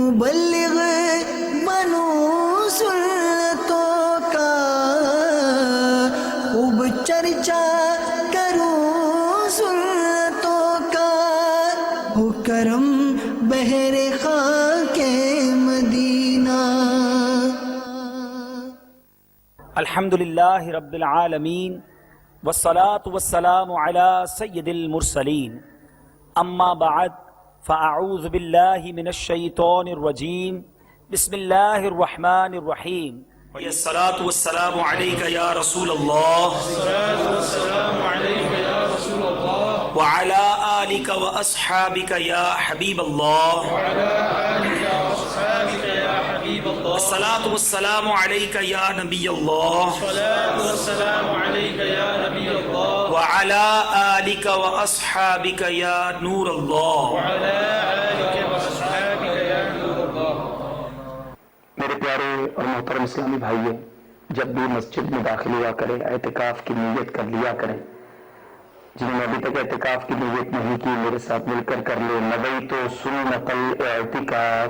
مبلغ بنو سنتوں کا، خوب چرچا کروں سنتوں کا، ہو کرم بہر خاک مدینہ۔ الحمدللہ رب العالمین والصلاة والسلام علی سید المرسلین، اما بعد فاعوذ باللہ من الشیطان الرجیم، بسم اللہ الرحمن الرحیم۔ الصلاة والسلام علیک یا رسول اللہ وعلی آلک واصحابک یا حبیب اللہ، الصلاة والسلام علیک یا نبی اللہ وعلی آلک واصحابک یا نور اللہ۔ میرے پیارے اور محترم اسلامی بھائیوں، جب بھی مسجد میں داخل ہوا کریں اعتکاف کی نیت کر لیا کریں۔ جنہوں نے ابھی تک اعتکاف کی نیت نہیں کی میرے ساتھ مل کر کر لیں، نویت سنت الاعتکاف۔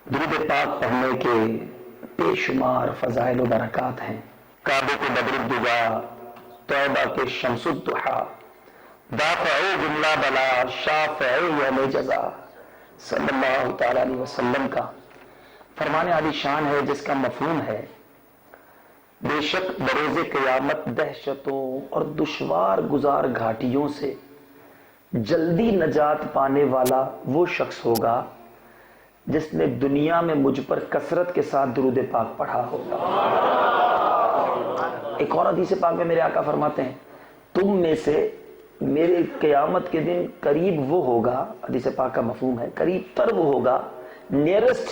درود پاک پڑھنے کے بے شمار فضائل و برکات ہیں۔ کعبے کے بدر الدجا، توبہ کے شمس الضحیٰ، دافع جملہ بلا، شافع یوم جزا، صلی اللہ تعالیٰ علیہ وسلم کا فرمان عالی شان ہے جس کا مفہوم ہے بے شک بروز قیامت دہشتوں اور دشوار گزار گھاٹیوں سے جلدی نجات پانے والا وہ شخص ہوگا جس نے دنیا میں مجھ پر کثرت کے ساتھ درود پاک پڑھا ہوگا۔ ایک اور حدیث پاک میں میرے آقا فرماتے ہیں تم میں سے میرے قیامت کے دن قریب وہ ہوگا، حدیث پاک کا مفہوم ہے قریب تر وہ ہوگا، نیرسٹ،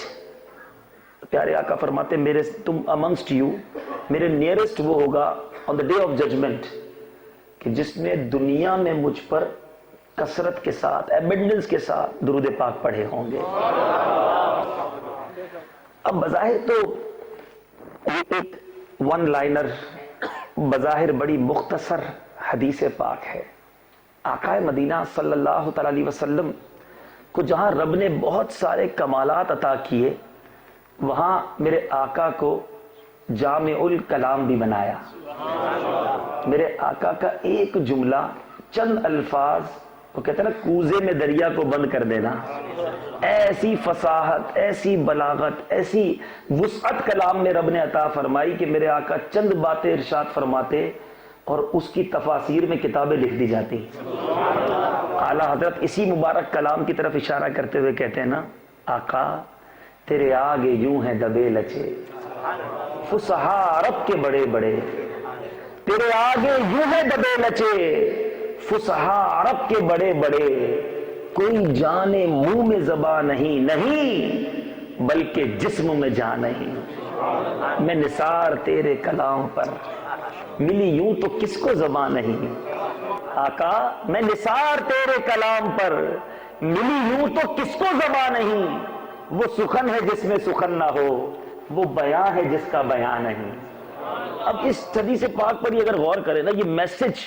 پیارے آقا فرماتے ہیں میرے تم amongst you، میرے نیرسٹ وہ ہوگا on the day of judgment کہ جس نے دنیا میں مجھ پر کثرت کے ساتھ ایبنڈنس کے ساتھ درود پاک پڑھے ہوں گے۔ اب بظاہر تو یہ ایک ون لائنر، بظاہر بڑی مختصر حدیث پاک ہے۔ آقا مدینہ صلی اللہ تعالی علیہ وسلم کو جہاں رب نے بہت سارے کمالات عطا کیے، وہاں میرے آقا کو جامع الکلام بھی بنایا۔ میرے آقا کا ایک جملہ، چند الفاظ، وہ کہتے ہیں نا کوزے میں دریا کو بند کر دینا، ایسی فصاحت، ایسی بلاغت، ایسی وسعت کلام میں رب نے عطا فرمائی کہ میرے آقا چند باتیں ارشاد فرماتے اور اس کی تفاسیر میں کتابیں لکھ دی جاتی۔ اعلیٰ حضرت اسی مبارک کلام کی طرف اشارہ کرتے ہوئے کہتے ہیں نا، آقا تیرے آگے یوں ہیں دبے لچے فصحاء عرب کے بڑے بڑے، تیرے آگے یوں ہیں دبے لچے فصحاء عرب کے بڑے بڑے، کوئی جانے منہ میں زبان نہیں، نہیں بلکہ جسم میں جان نہیں۔ میں نثار تیرے کلام پر ملی یوں تو کس کو زبان نہیں، آقا میں نثار تیرے کلام پر ملی یوں تو کس کو زبان نہیں، وہ سخن ہے جس میں سخن نہ ہو، وہ بیاں ہے جس کا بیان نہیں۔ اب اس حدیث پاک پر اگر غور کریں نا، یہ میسج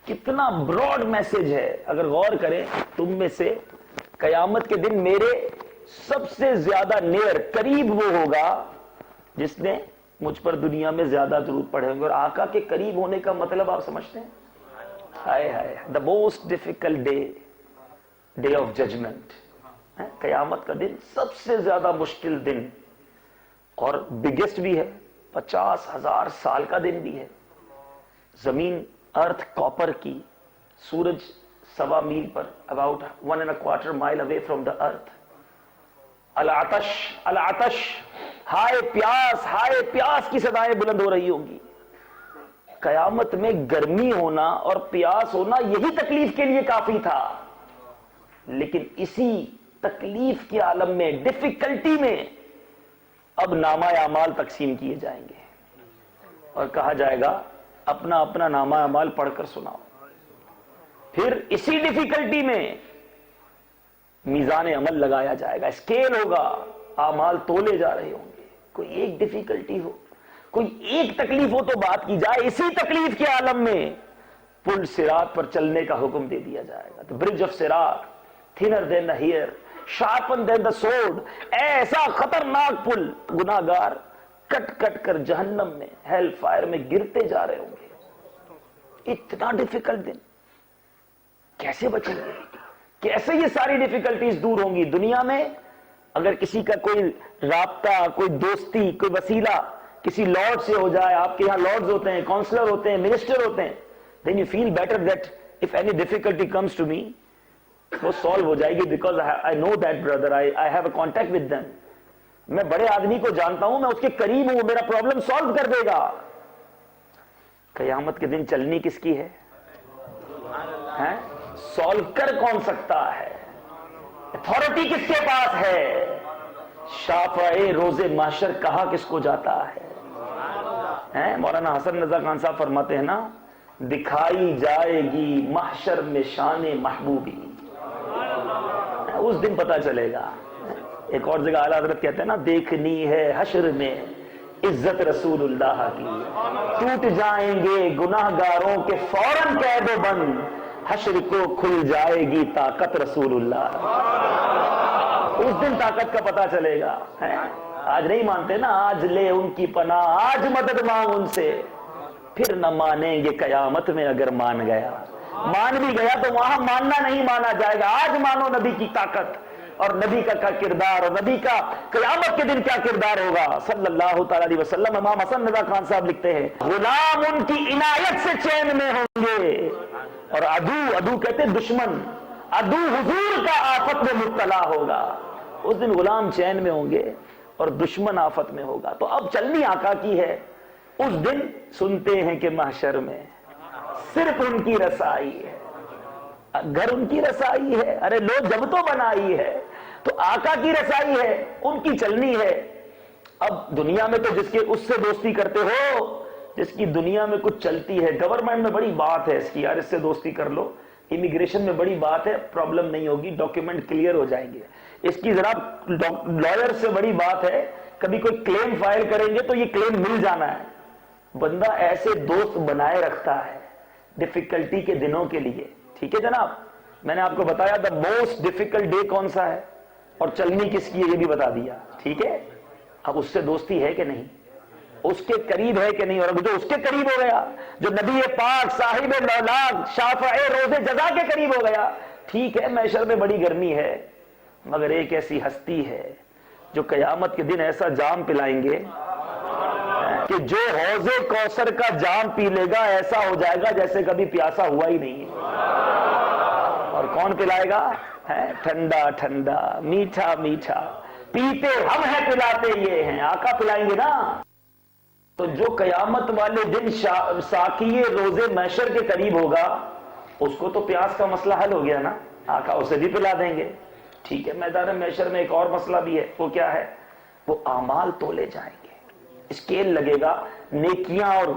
کتنا براڈ میسج ہے، اگر غور کریں تم میں سے قیامت کے دن میرے سب سے زیادہ نیر قریب وہ ہوگا جس نے مجھ پر دنیا میں زیادہ درود پڑھے ہوں گے۔ اور آقا کے قریب ہونے کا مطلب آپ سمجھتے ہیں؟ ہائے ہائے، the most difficult day of judgement, قیامت کا دن سب سے زیادہ مشکل دن اور بگیسٹ بھی ہے، 50,000 سال کا دن بھی ہے۔ زمین ارتھ کاپر کی، سورج 1.25 میل پر، about 1.25 mile away from the earth۔ العطش العطش، ہائے پیاس کی صدائیں بلند ہو رہی ہوں گی۔ قیامت میں گرمی ہونا اور پیاس ہونا یہی تکلیف کے لیے کافی تھا، لیکن اسی تکلیف کے عالم میں، ڈیفیکلٹی میں، اب نامہ اعمال تقسیم کیے جائیں گے اور کہا جائے گا اپنا اپنا نامہ اعمال پڑھ کر سناؤ۔ پھر اسی ڈیفیکلٹی میں میزان عمل لگایا جائے گا، اسکیل ہوگا، اعمال تولے جا رہے ہوں گے۔ کوئی ایک ڈیفیکلٹی ہو، کوئی ایک تکلیف ہو تو بات کی جائے، اسی تکلیف کے عالم میں پل صراط پر چلنے کا حکم دے دیا جائے گا۔ the bridge of Sirat, thinner than the hair, sharper than the sword. ایسا خطرناک پل گناہگار کٹ کٹ کر جہنم میں ہیل فائر میں گرتے جا رہے ہوں گے. اتنا ڈیفیکلٹ دن کیسے بچیں گے؟ کیسے یہ ساری ڈیفیکلٹیز دور ہوں گی؟ دنیا میں اگر کسی کا کوئی رابطہ، کوئی دوستی، کوئی وسیلہ کسی لارڈ سے ہو جائے، آپ کے یہاں لارڈز ہوتے ہیں، کونسلر ہوتے ہیں، منسٹر ہوتے ہیں، then you feel better that if any difficulty comes to me وہ سالو ہو جائے گی because I know that brother, I have a contact with them. میں بڑے آدمی کو جانتا ہوں، میں اس کے قریب ہوں، وہ میرا پرابلم سالو کر دے گا. قیامت کے دن چلنی کس کی ہے؟ سالو کر کون سکتا ہے؟ اتھارٹی کس کے پاس ہے؟ شافع روز محشر کہا کس کو جاتا ہے؟ مولانا حسن رضا خان صاحب فرماتے ہیں نا، دکھائی جائے گی محشر میں شان محبوبی. اس دن پتا چلے گا. ایک اور جگہ اعلیٰ حضرت کہتے ہیں نا، دیکھنی ہے حشر میں عزت رسول اللہ کی، ٹوٹ جائیں گے گناہگاروں کے فوراً قید و بند، حشر کو کھل جائے گی طاقت رسول اللہ. اس دن طاقت کا پتا چلے گا. آج نہیں مانتے نا، آج لے ان کی پناہ، آج مدد مانگ ان سے، پھر نہ مانیں گے قیامت میں. اگر مان گیا، مان بھی گیا تو وہاں ماننا نہیں مانا جائے گا. آج مانو نبی کی طاقت اور نبی کا کردار، اور نبی کا قیامت کے دن کیا کردار ہوگا صلی اللہ تعالی علیہ وسلم. امام حسن رضا خان صاحب لکھتے ہیں، غلام ان کی عنایت سے چین میں ہوں گے، اور عدو کہتے دشمن، عدو حضور کا آفت میں مبتلا ہوگا. اس دن غلام چین میں ہوں گے اور دشمن آفت میں ہوگا. تو اب چلنی آقا کی ہے. اس دن سنتے ہیں کہ محشر میں صرف ان کی رسائی ہے، گھر ان کی رسائی ہے. ارے لو جب تو بنائی ہے، تو آقا کی رسائی ہے، ان کی چلنی ہے. اب دنیا میں تو جس کے اس سے دوستی کرتے ہو جس کی دنیا میں کچھ چلتی ہے. گورنمنٹ میں بڑی بات ہے اس کی، یار اس سے دوستی کر لو. امیگریشن میں بڑی بات ہے، پرابلم نہیں ہوگی، ڈاکیومنٹ کلیئر ہو جائیں گے. اس کی جناب لائر سے بڑی بات ہے، کبھی کوئی کلیم فائل کریں گے تو یہ کلیم مل جانا ہے. بندہ ایسے دوست بنائے رکھتا ہے ڈیفیکلٹی کے دنوں کے لیے. ٹھیک ہے جناب، میں نے آپ کو بتایا دا موسٹ ڈیفیکلٹ ڈے کون سا ہے اور چلنی کس کی ہے یہ بھی بتا دیا. ٹھیک ہے، اب اس سے دوستی ہے کہ نہیں، اس کے قریب ہے کہ نہیں. اور اب جو اس کے قریب ہو گیا، جو نبی پاک صاحب لولاک شافع روز جزا کے قریب ہو گیا. ٹھیک ہے، محشر میں بڑی گرمی ہے، مگر ایک ایسی ہستی ہے جو قیامت کے دن ایسا جام پلائیں گے کہ جو حوض کوثر کا جام پی لے گا ایسا ہو جائے گا جیسے کبھی پیاسا ہوا ہی نہیں ہے. اور کون پلائے گا؟ ٹھنڈا ٹھنڈا، میٹھا میٹھا. پیتے ہم ہیں، پلاتے یہ ہیں. آقا پلائیں گے نا. تو جو قیامت والے دن ساقی روز محشر کے قریب ہوگا، اس کو تو پیاس کا مسئلہ حل ہو گیا نا، آقا اسے بھی پلا دیں گے. ٹھیک ہے، میدان محشر میں ایک اور مسئلہ بھی ہے. وہ کیا ہے؟ وہ اعمال تولے جائیں گے، اسکیل لگے گا، نیکیاں اور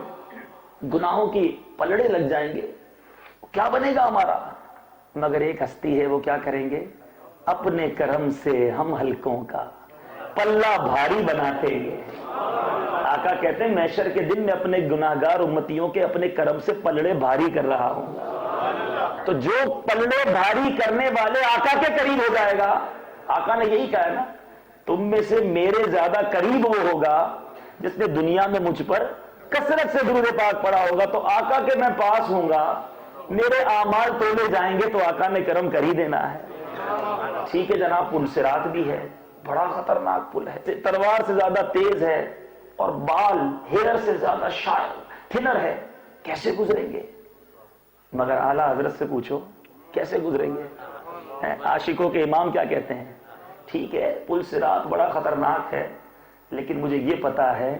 گناہوں کی پلڑے لگ جائیں گے. کیا بنے گا ہمارا؟ مگر ایک ہستی ہے، وہ کیا کریں گے؟ اپنے کرم سے ہم ہلکوں کا پلہ بھاری بناتے ہیں. آقا کہتے ہیں محشر کے دن میں اپنے گناہگار امتیوں کے اپنے کرم سے پلڑے بھاری کر رہا ہوں. تو جو پلڑے بھاری کرنے والے آقا کے قریب ہو جائے گا، آقا نے یہی کہا ہے نا، تم میں سے میرے زیادہ قریب وہ ہوگا جس نے دنیا میں مجھ پر کثرت سے درود پاک پڑھا ہوگا. تو آقا کے میں پاس ہوں گا، میرے اعمال تولے جائیں گے تو آقا نے کرم کر ہی دینا ہے. ٹھیک ہے جناب، پل صراط بھی ہے، بڑا خطرناک پل ہے، تلوار سے زیادہ تیز ہے اور بال ہیئر سے زیادہ تھنر ہے. کیسے گزریں گے؟ مگر اعلیٰ حضرت سے پوچھو کیسے گزریں گے. عاشقوں کے امام کیا کہتے ہیں؟ ٹھیک ہے، پل صراط بڑا خطرناک ہے، لیکن مجھے یہ پتا ہے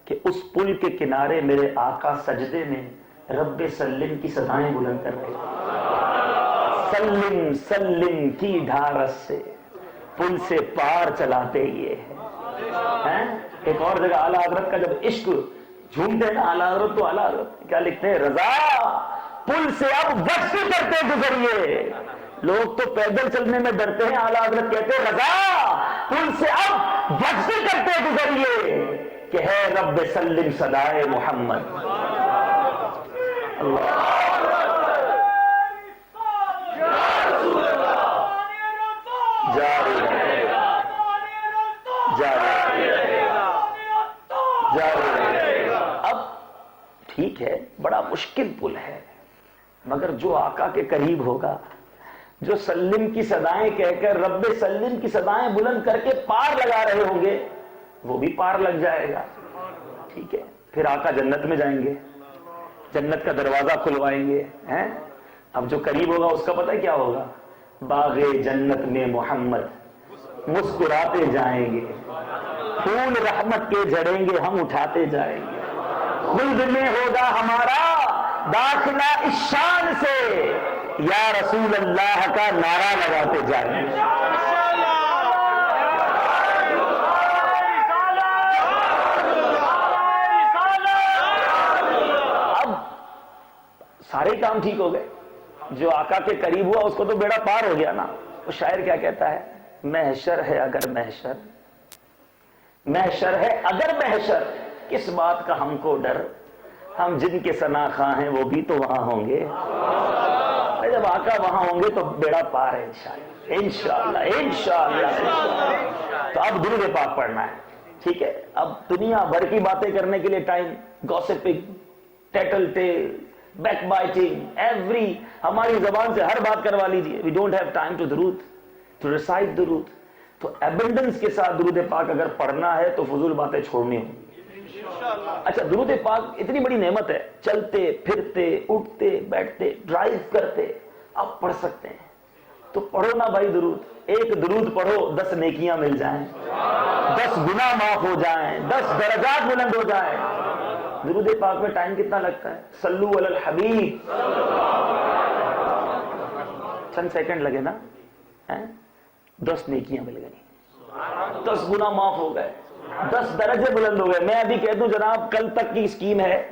کہ اس پل کے کنارے میرے آقا سجدے میں رب سلم کی صدائیں بلند کر رہے ہیں. سلم سلم کی ڈھارس سے پل سے پار چلاتے یہ ہیں. ایک اور جگہ اعلیٰ حضرت کا جب عشق جھومتے ہیں نا اعلیٰ حضرت، تو اعلیٰ حضرت کیا لکھتے ہیں؟ رضا پل سے اب وقت کرتے گزریے. لوگ تو پیدل چلنے میں ڈرتے ہیں، اعلیٰ حضرت کہتے ہیں رضا پل سے اب وقت کرتے گزریے کہ ہے رب سلم صدائے محمد. اللہ مشکل پل ہے، مگر جو آقا کے قریب ہوگا، جو سلم کی صدائیں کہہ کر رب سلم کی صدائیں بلند کر کے پار لگا رہے ہوں گے، وہ بھی پار لگ جائے گا. ٹھیک ہے، پھر آقا جنت میں جائیں گے، جنت کا دروازہ کھلوائیں گے ہیں. اب جو قریب ہوگا اس کا پتہ ہے کیا ہوگا؟ باغ جنت میں محمد مسکراتے جائیں گے، پھول رحمت کے جڑیں گے، ہم اٹھاتے جائیں گے. خلد میں ہوگا ہمارا داخلہ اس شان سے، یا رسول اللہ کا نعرہ لگاتے جائیں گے. اب سارے کام ٹھیک ہو گئے، جو آقا کے قریب ہوا اس کو تو بیڑا پار ہو گیا نا. وہ شاعر کیا کہتا ہے؟ محشر ہے اگر محشر، محشر ہے اگر محشر، کس بات کا ہم کو ڈر، ہم جن کے ثنا خواں ہیں وہ بھی تو وہاں ہوں گے. جب آقا وہاں ہوں گے تو بیڑا پار ہے انشاءاللہ انشاءاللہ انشاءاللہ. تو اب درود پاک پڑھنا ہے. ٹھیک ہے، اب دنیا بھر کی باتیں کرنے کے لیے time, gossiping, tittle tattle, back biting, every, ہماری زبان سے ہر بات کروا لیجیے. We don't have time to درود، ٹو ریسائٹ درود. تو ایبنڈنس کے ساتھ درود پاک اگر پڑھنا ہے تو فضول باتیں چھوڑنی ہوں. اچھا، درود پاک اتنی بڑی نعمت ہے، چلتے پھرتے اٹھتے بیٹھتے ڈرائیو کرتے آپ پڑھ سکتے ہیں. تو پڑھو نا بھائی درود. ایک درود پڑھو 10 نیکیاں مل جائیں، 10 گناہ معاف ہو جائیں، 10 درجات بلند ہو جائیں. درود پاک میں ٹائم کتنا لگتا ہے؟ صلو علی الحبیب، چند سیکنڈ لگے نا، 10 نیکیاں مل گئی، 10 گناہ معاف ہو گئے، 10 درجے بلند ہو گئے. میں ابھی کہہ دوں جناب، کل تک کی اسکیم ہے،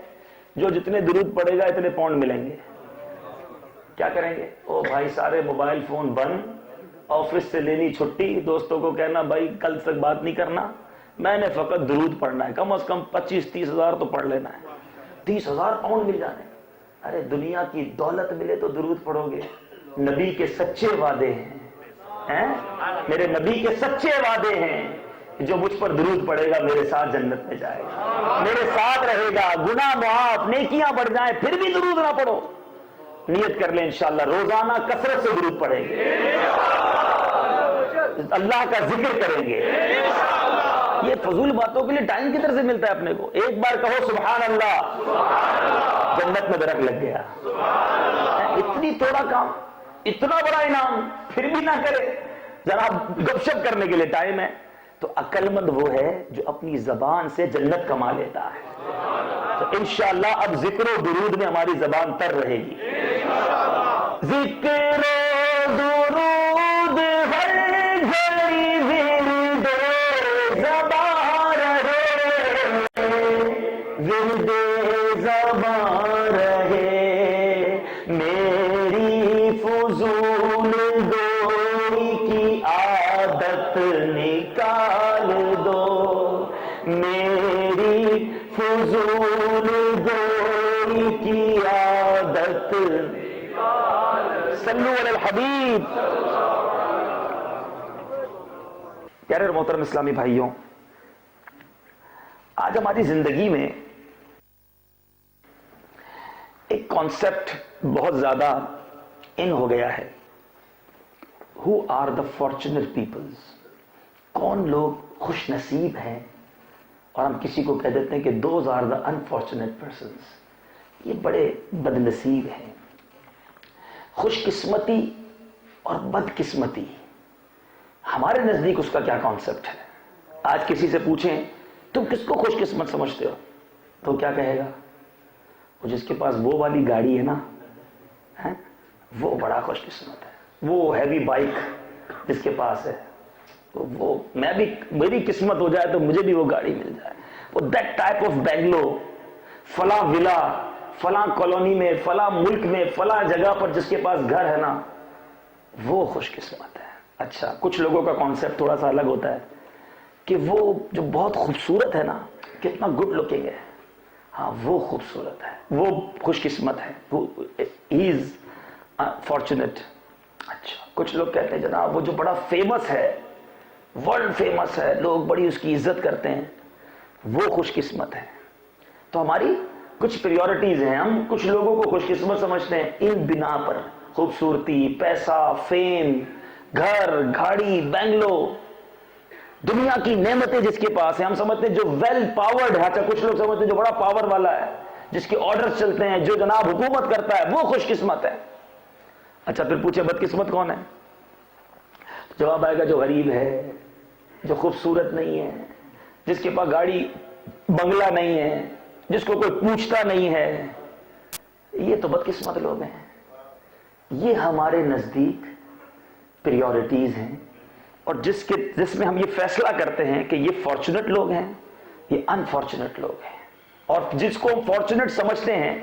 جو جتنے درود پڑے گا اتنے پاؤنڈ ملیں گے. کیا کریں گے؟ او بھائی سارے موبائل فون بند، آفس سے لینی چھٹی، دوستوں کو کہنا بھائی کل تک بات نہیں کرنا، میں نے فقط درود پڑھنا ہے، کم از کم 25-30 ہزار تو پڑھ لینا ہے. 30,000 پاؤنڈ مل جانے. ارے دنیا کی دولت ملے تو درود پڑھو گے. نبی کے سچے وعدے ہیں، میرے نبی کے سچے وعدے ہیں، جو مجھ پر درود پڑے گا میرے ساتھ جنت میں جائے گا، میرے ساتھ رہے گا، گناہ معاف، نیکیاں بڑھ جائیں پھر بھی درود نہ پڑھو. نیت کر لیں انشاءاللہ روزانہ کثرت سے درود پڑھیں گے، اللہ کا ذکر کریں گے. یہ فضول باتوں کے لیے ٹائم کدھر سے ملتا ہے اپنے کو؟ ایک بار کہو سبحان اللہ، جنت میں درخت لگ گیا. اتنی تھوڑا کام، اتنا بڑا انعام، پھر بھی نہ کرے. جناب گپ شپ کرنے کے لیے ٹائم ہے. تو عقل مند وہ ہے جو اپنی زبان سے جنت کما لیتا ہے. تو انشاءاللہ اب ذکر و درود میں ہماری زبان تر رہے گی. ذکر و درود ہر گھڑی ورد زبان رہے، ورد زبان رہے، میری فضول گوئی کی عادت نکال دو، میری فضول گوئی کی عادت. صلو علی الحبیب. پیارے اور محترم اسلامی بھائیوں، آج ہماری زندگی میں ایک کانسیپٹ بہت زیادہ ان ہو گیا ہے. Who are the fortunate peoples؟ کون لوگ خوش نصیب ہیں؟ اور ہم کسی کو کہہ دیتے ہیں کہ those are the unfortunate persons. یہ بڑے بد نصیب ہیں. خوش قسمتی اور بد قسمتی، ہمارے نزدیک اس کا کیا کانسیپٹ ہے؟ آج کسی سے پوچھیں تم کس کو خوش قسمت سمجھتے ہو، تو کیا کہے گا؟ وہ جس کے پاس وہ والی گاڑی ہے نا، وہ بڑا خوش قسمت ہے. وہ ہیوی بائک جس کے پاس ہے، وہ میں بھی، میری قسمت ہو جائے تو مجھے بھی وہ گاڑی مل جائے. وہ دیٹ ٹائپ آف بینگلو، فلاں ولا، فلاں کالونی میں، فلاں ملک میں، فلاں جگہ پر جس کے پاس گھر ہے نا، وہ خوش قسمت ہے. اچھا، کچھ لوگوں کا کانسیپٹ تھوڑا سا الگ ہوتا ہے کہ وہ جو بہت خوبصورت ہے نا، کتنا گڈ لکنگ ہے، ہاں وہ خوبصورت ہے، وہ خوش قسمت ہے، ہی از فارچونیٹ. اچھا، کچھ لوگ کہتے ہیں جناب وہ جو بڑا فیمس ہے، ورلڈ فیمس ہے، لوگ بڑی اس کی عزت کرتے ہیں، وہ خوش قسمت ہے. تو ہماری کچھ پریورٹیز ہیں. ہم کچھ لوگوں کو خوش قسمت سمجھتے ہیں ان بنا پر, خوبصورتی, پیسہ, فیم, گھر, گاڑی, بنگلو, دنیا کی نعمتیں جس کے پاس ہیں. ہم سمجھتے ہیں جو ویل پاورڈ ہے. اچھا کچھ لوگ سمجھتے ہیں جو بڑا پاور والا ہے, جس کے آرڈر چلتے ہیں, جو جناب حکومت کرتا ہے, وہ خوش قسمت ہے. اچھا پھر پوچھے بدقسمت کون ہے؟ جواب آئے گا جو غریب ہے, جو خوبصورت نہیں ہے, جس کے پاس گاڑی بنگلہ نہیں ہے, جس کو کوئی پوچھتا نہیں ہے. یہ تو بدقسمت لوگ ہیں. یہ ہمارے نزدیک پریورٹیز ہیں, اور جس میں ہم یہ فیصلہ کرتے ہیں کہ یہ فارچونیٹ لوگ ہیں, یہ انفارچونیٹ لوگ ہیں. اور جس کو ہم فارچونیٹ سمجھتے ہیں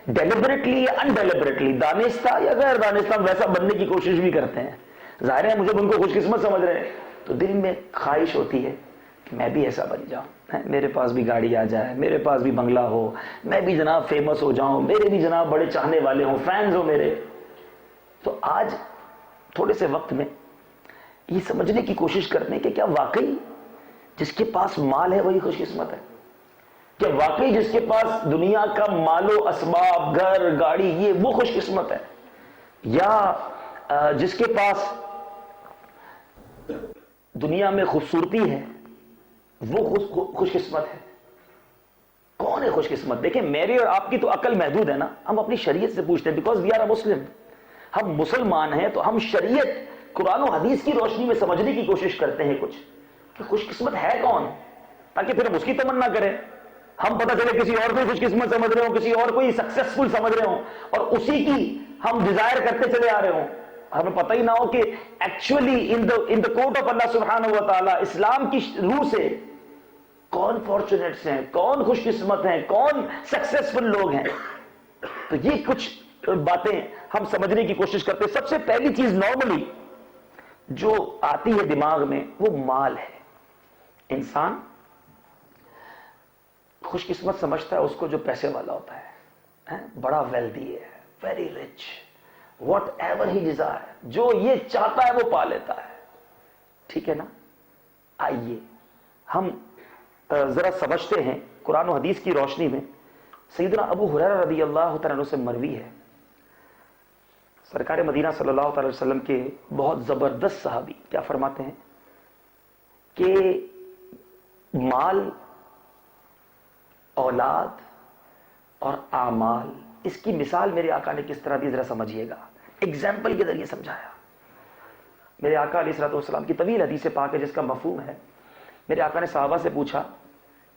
ڈیلیبریٹلی یا انڈیلیبریٹلی, دانستہ یا غیر دانستہ, ویسا بننے کی کوشش بھی کرتے ہیں. ظاہر ہے مجھے ان کو خوش قسمت سمجھ رہے ہیں تو دل میں خواہش ہوتی ہے کہ میں بھی ایسا بن جاؤں, میرے پاس بھی گاڑی آ جائے, میرے پاس بھی بنگلہ ہو, میں بھی جناب فیمس ہو جاؤں, میرے بھی جناب بڑے چاہنے والے ہوں, فینز ہو میرے. تو آج تھوڑے سے وقت میں یہ سمجھنے کی کوشش کرتے ہیں کہ کیا واقعی جس کے پاس مال ہے وہی خوش قسمت ہے؟ کیا واقعی جس کے پاس دنیا کا مال و اسباب, گھر, گاڑی, یہ وہ خوش قسمت ہے؟ یا جس کے پاس دنیا میں خوبصورتی ہے وہ خوش قسمت ہے؟ کون ہے خوش قسمت؟ دیکھیں میری اور آپ کی تو عقل محدود ہے نا. ہم اپنی شریعت سے پوچھتے ہیں, بیکاز وی آر اے مسلم. ہم مسلمان ہیں تو ہم شریعت, قرآن و حدیث کی روشنی میں سمجھنے کی کوشش کرتے ہیں کچھ کہ خوش قسمت ہے کون, تاکہ پھر ہم اس کی تمنا کریں. ہم پتہ چلے کسی اور کو خوش قسمت سمجھ رہے ہوں, کسی اور کو سکسیسفل سمجھ رہے ہوں, اور اسی کی ہم ڈیزائر کرتے چلے آ رہے ہوں. ہمیں پتہ ہی نہ ہو کہ actually in the court of اللہ سبحانہ و تعالی, اسلام کی روح سے کون فارچونیٹس ہیں, کون خوش قسمت ہیں, کون سکسیسفل لوگ ہیں. تو یہ کچھ باتیں ہم سمجھنے کی کوشش کرتے ہیں. سب سے پہلی چیز نارملی جو آتی ہے دماغ میں وہ مال ہے. انسان خوش قسمت سمجھتا ہے اس کو جو پیسے والا ہوتا ہے, بڑا ویلدی ہے, very rich, what ever he Dzire, جو یہ چاہتا ہے وہ پا لیتا ہے. ٹھیک ہے نا. آئیے ہم ذرا سمجھتے ہیں قرآن و حدیث کی روشنی میں. سیدنا ابو ہریرہ رضی اللہ تعالیٰ عنہ سے مروی ہے, سرکار مدینہ صلی اللہ تعالی وسلم کے بہت زبردست صحابی کیا فرماتے ہیں کہ مال, اولاد اور اعمال, اس کی مثال میرے آقا نے کس طرح دی ذرا سمجھیے گا. ایگزامپل کے ذریعے سمجھایا. میرے آقا علیہ الصلوۃ والسلام کی طویل حدیث پاک ہے جس کا مفہوم ہے. میرے آقا نے صحابہ سے پوچھا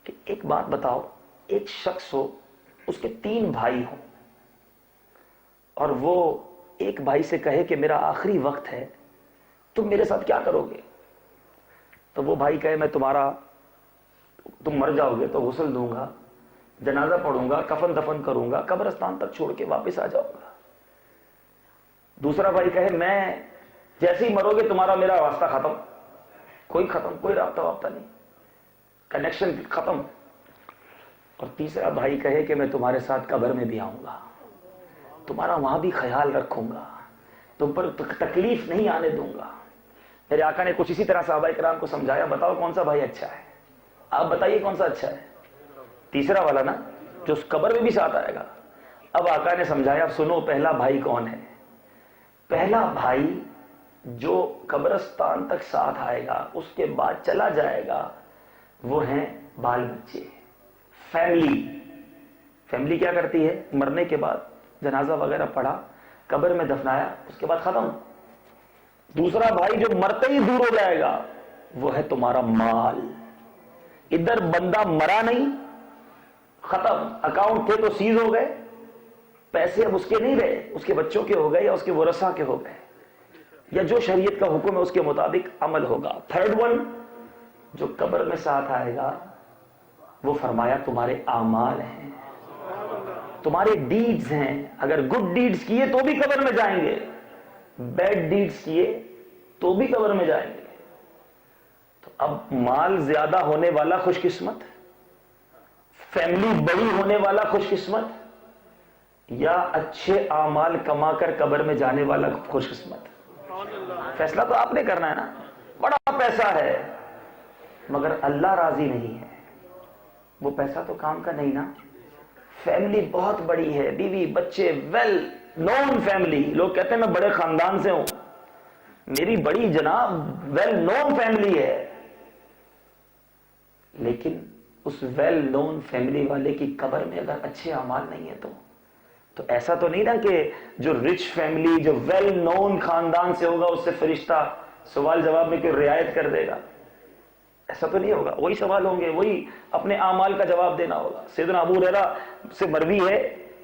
کہ ایک بات بتاؤ, ایک شخص ہو, اس کے 3 بھائی ہوں, اور وہ ایک بھائی سے کہے کہ میرا آخری وقت ہے, تم میرے ساتھ کیا کرو گے؟ تو وہ بھائی کہے میں تم مر جاؤ گے تو غسل دوں گا, جنازہ پڑھوں گا, کفن دفن کروں گا, قبرستان تک چھوڑ کے واپس آ جاؤں گا. دوسرا بھائی کہے میں جیسے ہی مرو گے تمہارا میرا واسطہ ختم, کوئی رابطہ وابطہ نہیں, کنیکشن ختم. اور تیسرا بھائی کہے کہ میں تمہارے ساتھ قبر میں بھی آؤں گا, تمہارا وہاں بھی خیال رکھوں گا, تم پر تکلیف نہیں آنے دوں گا. میرے آقا نے کچھ اسی طرح صحابہ کرام کو سمجھایا. بتاؤ کون سا بھائی اچھا ہے؟ آپ بتائیے کون سا اچھا ہے؟ تیسرا والا نا, جو اس قبر میں بھی ساتھ آئے گا. اب آقا نے سمجھایا, سنو پہلا بھائی کون ہے. پہلا بھائی جو قبرستان تک ساتھ آئے گا, اس کے بعد چلا جائے گا, وہ ہیں بال بچے, فیملی. فیملی کیا کرتی ہے؟ مرنے کے بعد جنازہ وغیرہ پڑھا, قبر میں دفنایا, اس کے بعد ختم. دوسرا بھائی جو مرتے ہی دور ہو جائے گا وہ ہے تمہارا مال. ادھر بندہ مرا نہیں, ختم, اکاؤنٹ تھے تو سیز ہو گئے, پیسے اب اس کے نہیں رہے, اس کے بچوں کے ہو گئے یا اس کے ورثہ کے ہو گئے, یا جو شریعت کا حکم ہے اس کے مطابق عمل ہوگا. تھرڈ ون جو قبر میں ساتھ آئے گا وہ فرمایا تمہارے اعمال ہیں, تمہارے ڈیڈز ہیں. اگر گڈ ڈیڈز کیے تو بھی قبر میں جائیں گے, بیڈ ڈیڈز کیے تو بھی قبر میں جائیں گے. تو اب مال زیادہ ہونے والا خوش قسمت, فیملی بڑی ہونے والا خوش قسمت, یا اچھے اعمال کما کر قبر میں جانے والا خوش قسمت؟ فیصلہ تو آپ نے کرنا ہے نا. بڑا پیسہ ہے مگر اللہ راضی نہیں ہے, وہ پیسہ تو کام کا نہیں نا. فیملی بہت بڑی ہے, بیوی بچے, ویل نون فیملی. لوگ کہتے ہیں میں بڑے خاندان سے ہوں, میری بڑی جناب ویل نون فیملی ہے, لیکن اس ویل نون فیملی والے کی قبر میں اگر اچھے اعمال نہیں ہیں تو ایسا تو نہیں نا کہ جو رچ فیملی, جو ویل نون خاندان سے ہوگا اس سے فرشتہ سوال جواب میں کوئی رعایت کر دے گا, ایسا تو نہیں ہوگا. وہی سوال ہوں گے, وہی اپنے اعمال کا جواب دینا ہوگا. سیدنا ابو ہریرہ سے مروی ہے,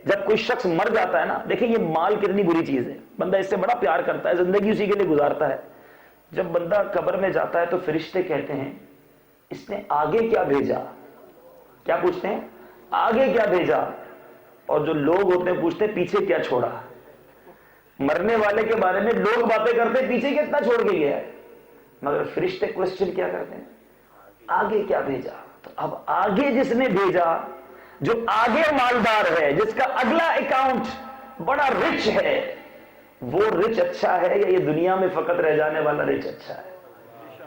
جب کوئی شخص مر جاتا ہے نا, دیکھیں یہ مال کتنی بری چیز ہے, بندہ اس سے بڑا پیار کرتا ہے, زندگی اسی کے لیے گزارتا ہے. جب بندہ قبر میں جاتا ہے تو فرشتے کہتے ہیں اس نے آگے کیا بھیجا, کیا پوچھتے ہیں, آگے کیا بھیجا, اور جو لوگ ہوتے ہیں پوچھتے ہیں پیچھے کیا چھوڑا. مرنے والے کے بارے میں لوگ باتیں کرتے ہیں پیچھے کتنا چھوڑ کے گیا ہے, مگر فرشتے کوسچن کیا کرتے ہیں, آگے کیا بھیجا. تو اب آگے جس نے بھیجا, جو آگے مالدار ہے, جس کا اگلا اکاؤنٹ بڑا رچ ہے, وہ رچ اچھا ہے یا یہ دنیا میں فقط رہ جانے والا رچ اچھا ہے؟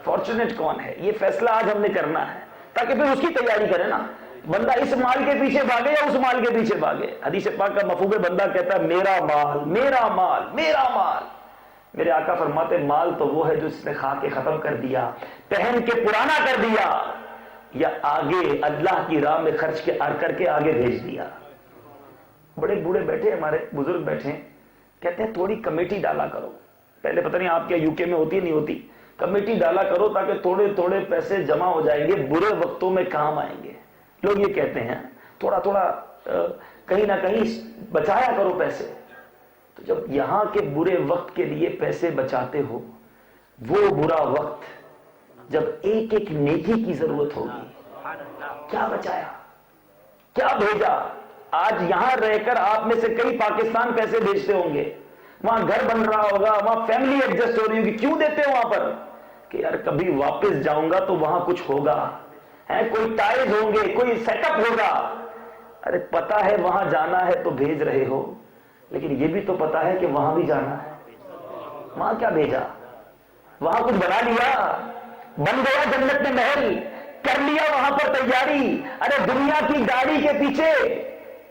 فارچونیٹ کون ہے, یہ فیصلہ آج ہم نے کرنا ہے, تاکہ پھر اس کی تیاری کریں نا. بندہ اس مال کے پیچھے بھاگے یا اس مال کے پیچھے بھاگے. حدیث پاک کا مفہوم ہے, بندہ کہتا ہے میرا مال میرا مال میرا مال. میرے آقا فرماتے مال تو وہ ہے جو اس نے کھا کے ختم کر دیا, پہن کے پرانا کر دیا, یا آگے اللہ کی راہ میں خرچ کر کے آگے بھیج دیا. بڑے بوڑھے بیٹھے, ہمارے بزرگ بیٹھے, کہتے ہیں تھوڑی کمیٹی ڈالا کرو. پہلے پتہ نہیں آپ کیا یو کے میں ہوتی ہے نہیں ہوتی, کمیٹی ڈالا کرو تاکہ تھوڑے تھوڑے پیسے جمع ہو جائیں گے, برے وقتوں میں کام آئیں گے. لوگ یہ کہتے ہیں تھوڑا تھوڑا کہیں نہ کہیں بچایا کرو پیسے. تو جب یہاں کے برے وقت کے لیے پیسے بچاتے ہو, وہ برا وقت جب ایک ایک نیکی کی ضرورت ہوگی, کیا بچایا, کیا بھیجا. آج یہاں رہ کر آپ میں سے کئی پاکستان پیسے بھیجتے ہوں گے, وہاں گھر بن رہا ہوگا, وہاں فیملی ایڈجسٹ ہو رہی ہوگی, کیوں دیتے ہو وہاں پر, کہ یار کبھی واپس جاؤں گا تو وہاں کچھ ہوگا, کوئی ٹائز ہوں گے, کوئی سیٹ اپ ہوگا. ارے پتا ہے وہاں جانا ہے تو بھیج رہے ہو, لیکن یہ بھی تو پتا ہے کہ وہاں بھی جانا ہے. وہاں کیا بھیجا, وہاں کچھ بنا لیا, بن گیا جنت میں محل, کر لیا وہاں پر تیاری. ارے دنیا کی گاڑی کے پیچھے